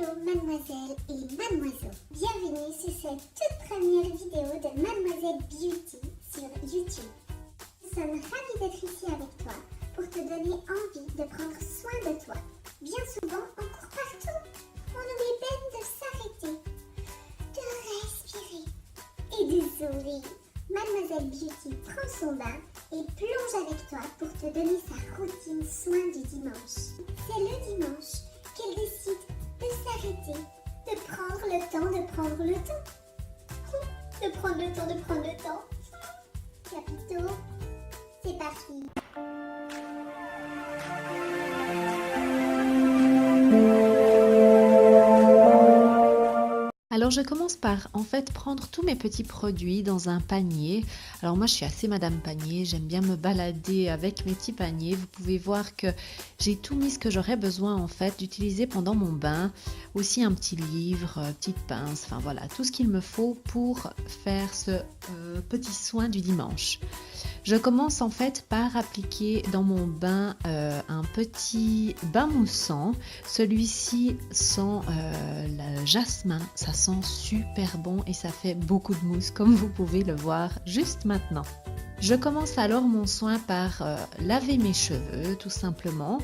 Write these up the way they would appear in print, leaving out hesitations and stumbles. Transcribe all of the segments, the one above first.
Hello mademoiselle et mademoiselle, bienvenue sur cette toute première vidéo de Mademoiselle Beauty sur YouTube. Nous sommes ravis d'être ici avec toi pour te donner envie de prendre soin de toi. Bien souvent, on court partout, on oublie même de s'arrêter, de respirer et de sourire. Mademoiselle Beauty prend son bain et plonge avec toi pour te donner sa routine soin du dimanche. C'est le dimanche qu'elle décide de s'arrêter, de prendre le temps de prendre le temps. De prendre le temps de prendre le temps. Capito, c'est parti. Alors je commence par en fait prendre tous mes petits produits dans un panier. Alors moi je suis assez madame panier, j'aime bien me balader avec mes petits paniers. Vous pouvez voir que j'ai tout mis ce que j'aurais besoin en fait d'utiliser pendant mon bain. Aussi un petit livre, petite pince, enfin voilà, tout ce qu'il me faut pour faire ce petit soin du dimanche. Je commence en fait par appliquer dans mon bain un petit bain moussant. Celui-ci sent le jasmin, ça sent super bon et ça fait beaucoup de mousse comme vous pouvez le voir juste maintenant. Je commence alors mon soin par laver mes cheveux tout simplement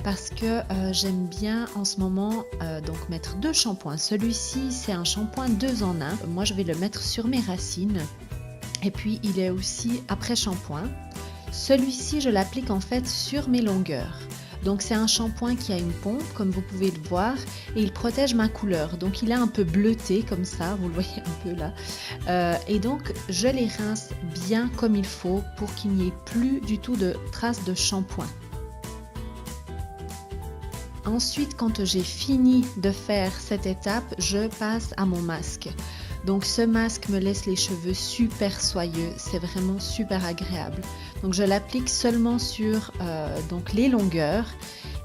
parce que j'aime bien en ce moment donc mettre 2 shampoings. Celui-ci c'est un shampoing 2 en 1. Moi je vais le mettre sur mes racines. Et puis il est aussi après shampoing. Celui-ci je l'applique en fait sur mes longueurs. Donc c'est un shampoing qui a une pompe comme vous pouvez le voir et il protège ma couleur. Donc il est un peu bleuté comme ça, vous le voyez un peu là. Et donc je les rince bien comme il faut pour qu'il n'y ait plus du tout de traces de shampoing. Ensuite quand j'ai fini de faire cette étape, je passe à mon masque. Donc ce masque me laisse les cheveux super soyeux, c'est vraiment super agréable. Donc je l'applique seulement sur donc les longueurs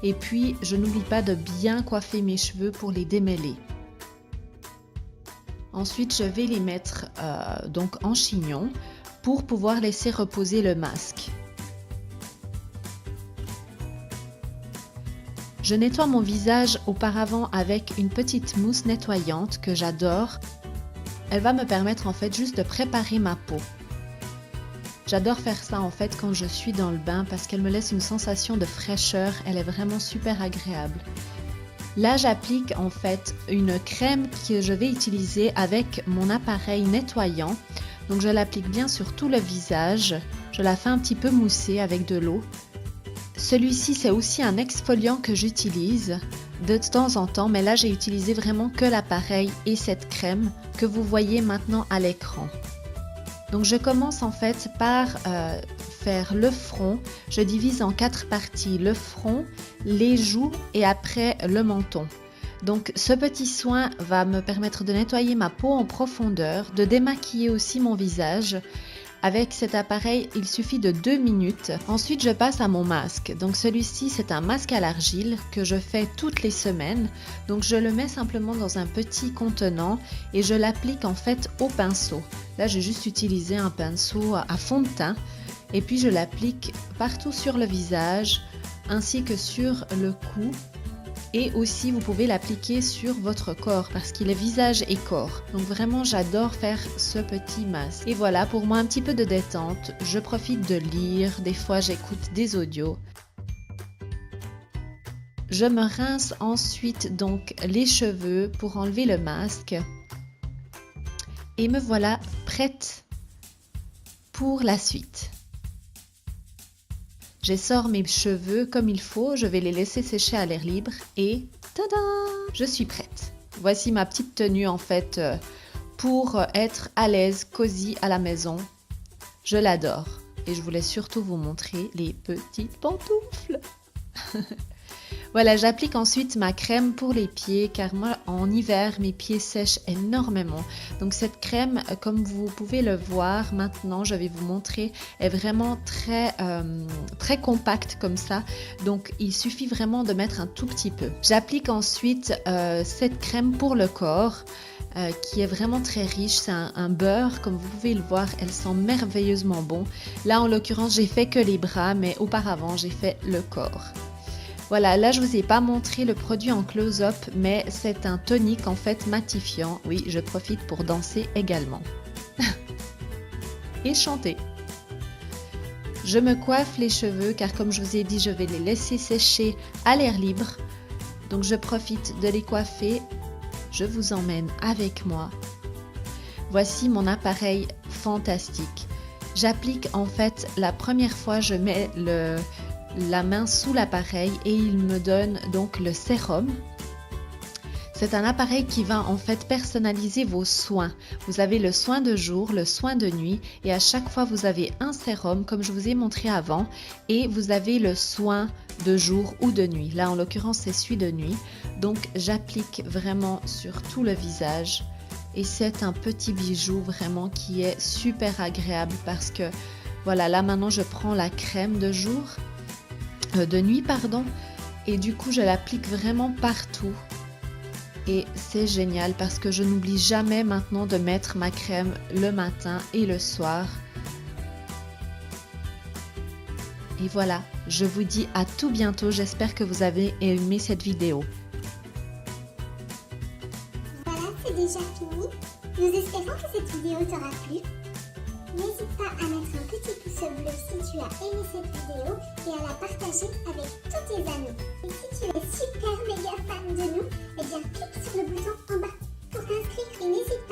et puis je n'oublie pas de bien coiffer mes cheveux pour les démêler. Ensuite je vais les mettre donc en chignon pour pouvoir laisser reposer le masque. Je nettoie mon visage auparavant avec une petite mousse nettoyante que j'adore. Elle va me permettre en fait juste de préparer ma peau. J'adore faire ça en fait quand je suis dans le bain parce qu'elle me laisse une sensation de fraîcheur, elle est vraiment super agréable. Là j'applique en fait une crème que je vais utiliser avec mon appareil nettoyant. Donc je l'applique bien sur tout le visage, je la fais un petit peu mousser avec de l'eau. Celui-ci c'est aussi un exfoliant que j'utilise de temps en temps, mais là j'ai utilisé vraiment que l'appareil et cette crème que vous voyez maintenant à l'écran. Donc je commence en fait par faire le front, je divise en 4 parties, le front, les joues et après le menton. Donc ce petit soin va me permettre de nettoyer ma peau en profondeur, de démaquiller aussi mon visage. Avec cet appareil, il suffit de 2 minutes. Ensuite, je passe à mon masque. Donc celui-ci, c'est un masque à l'argile que je fais toutes les semaines. Donc je le mets simplement dans un petit contenant et je l'applique en fait au pinceau. Là, j'ai juste utilisé un pinceau à fond de teint et puis je l'applique partout sur le visage ainsi que sur le cou. Et aussi vous pouvez l'appliquer sur votre corps parce qu'il est visage et corps. Donc vraiment j'adore faire ce petit masque. Et voilà, pour moi un petit peu de détente, je profite de lire, des fois j'écoute des audios. Je me rince ensuite donc les cheveux pour enlever le masque. Et me voilà prête pour la suite. J'essore mes cheveux comme il faut, je vais les laisser sécher à l'air libre et tada! Je suis prête. Voici ma petite tenue en fait pour être à l'aise, cosy à la maison. Je l'adore et je voulais surtout vous montrer les petites pantoufles. Voilà, j'applique ensuite ma crème pour les pieds car moi en hiver mes pieds sèchent énormément. Donc cette crème, comme vous pouvez le voir maintenant, je vais vous montrer, est vraiment très compacte comme ça. Donc il suffit vraiment de mettre un tout petit peu. J'applique ensuite cette crème pour le corps. Qui est vraiment très riche, c'est un beurre, comme vous pouvez le voir, elle sent merveilleusement bon. Là en l'occurrence j'ai fait que les bras, mais auparavant j'ai fait le corps. Voilà, là je vous ai pas montré le produit en close-up, mais c'est un tonique en fait matifiant. Oui, je profite pour danser également. Et chanter. Je me coiffe les cheveux car comme je vous ai dit, je vais les laisser sécher à l'air libre. Donc je profite de les coiffer. Je vous emmène avec moi. Voici mon appareil fantastique. J'applique en fait, la première fois, je mets la main sous l'appareil et il me donne donc le sérum. C'est un appareil qui va en fait personnaliser vos soins. Vous avez le soin de jour, le soin de nuit et à chaque fois vous avez un sérum comme je vous ai montré avant et vous avez le soin de jour ou de nuit. Là en l'occurrence c'est celui de nuit. Donc j'applique vraiment sur tout le visage et c'est un petit bijou vraiment qui est super agréable parce que voilà, là maintenant je prends la crème de jour, de nuit pardon, et du coup je l'applique vraiment partout. Et c'est génial parce que je n'oublie jamais maintenant de mettre ma crème le matin et le soir. Et voilà, je vous dis à tout bientôt. J'espère que vous avez aimé cette vidéo. Voilà, c'est déjà fini. Nous espérons que cette vidéo t'aura plu. N'hésite pas à mettre un petit pouce bleu si tu as aimé cette vidéo et à la partager avec tous tes amis. Et si tu es super méga fan de nous, eh bien clique sur le bouton en bas pour t'inscrire et n'hésite